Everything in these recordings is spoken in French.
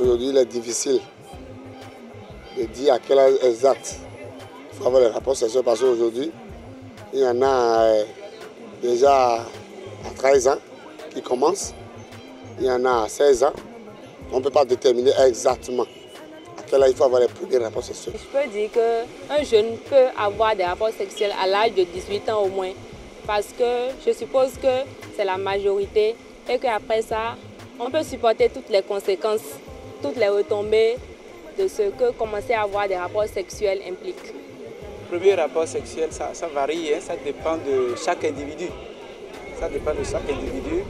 aujourd'hui, il est difficile de dire à quel âge exact il faut avoir les rapports sexuels parce qu'aujourd'hui, il y en a déjà à 13 ans qui commencent, il y en a à 16 ans. On ne peut pas déterminer exactement à quel âge il faut avoir les premiers rapports sexuels. Je peux dire qu'un jeune peut avoir des rapports sexuels à l'âge de 18 ans au moins parce que je suppose que c'est la majorité et qu'après ça, on peut supporter toutes les conséquences, toutes les retombées de ce que commencer à avoir des rapports sexuels implique. Le premier rapport sexuel, ça varie, hein, ça dépend de chaque individu. Ça dépend de chaque individu.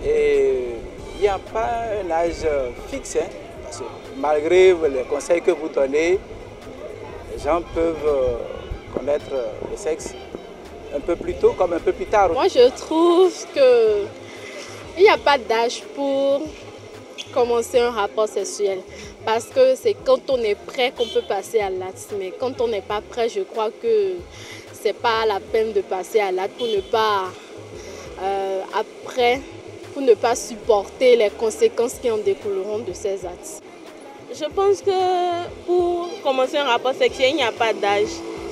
Et il n'y a pas un âge fixe, hein, parce que malgré les conseils que vous donnez, les gens peuvent connaître le sexe un peu plus tôt comme un peu plus tard. Moi, je trouve qu'il n'y a pas d'âge pour commencer un rapport sexuel. Parce que c'est quand on est prêt qu'on peut passer à l'acte. Mais quand on n'est pas prêt, je crois que ce n'est pas la peine de passer à l'acte pour ne pas, pour ne pas supporter les conséquences qui en découleront de ces actes. Je pense que pour commencer un rapport sexuel, il n'y a pas d'âge.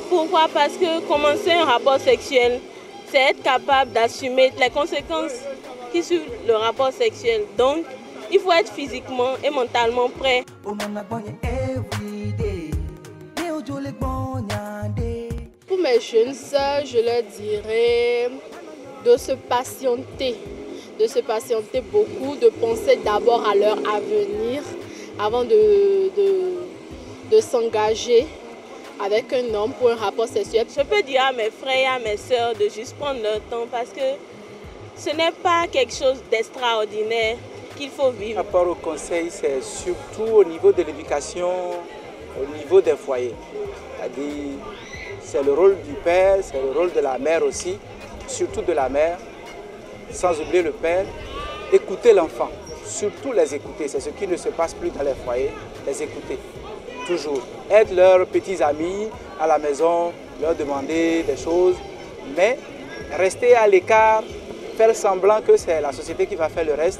Pourquoi? Parce que commencer un rapport sexuel, c'est être capable d'assumer les conséquences qui suivent le rapport sexuel. Donc, il faut être physiquement et mentalement prêt. Pour mes jeunes sœurs, je leur dirais de se patienter beaucoup, de penser d'abord à leur avenir avant de s'engager avec un homme pour un rapport sexuel. Je peux dire à mes frères et à mes sœurs de juste prendre leur temps parce que ce n'est pas quelque chose d'extraordinaire qu'il faut vivre. Par rapport au conseil, c'est surtout au niveau de l'éducation, au niveau des foyers. C'est-à-dire, c'est le rôle du père, c'est le rôle de la mère aussi, surtout de la mère, sans oublier le père, écouter l'enfant, surtout les écouter. C'est ce qui ne se passe plus dans les foyers, les écouter. Toujours. Être leurs petits amis à la maison, leur demander des choses, mais rester à l'écart, faire semblant que c'est la société qui va faire le reste,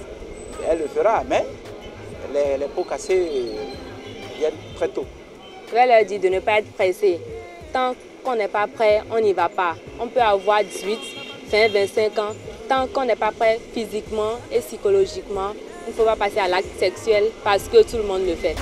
elle le fera, mais les pots cassés viennent très tôt. Je vais leur dire de ne pas être pressé. Tant qu'on n'est pas prêt, on n'y va pas. On peut avoir 18, 20, 25 ans. Tant qu'on n'est pas prêt physiquement et psychologiquement, il ne faut pas passer à l'acte sexuel parce que tout le monde le fait.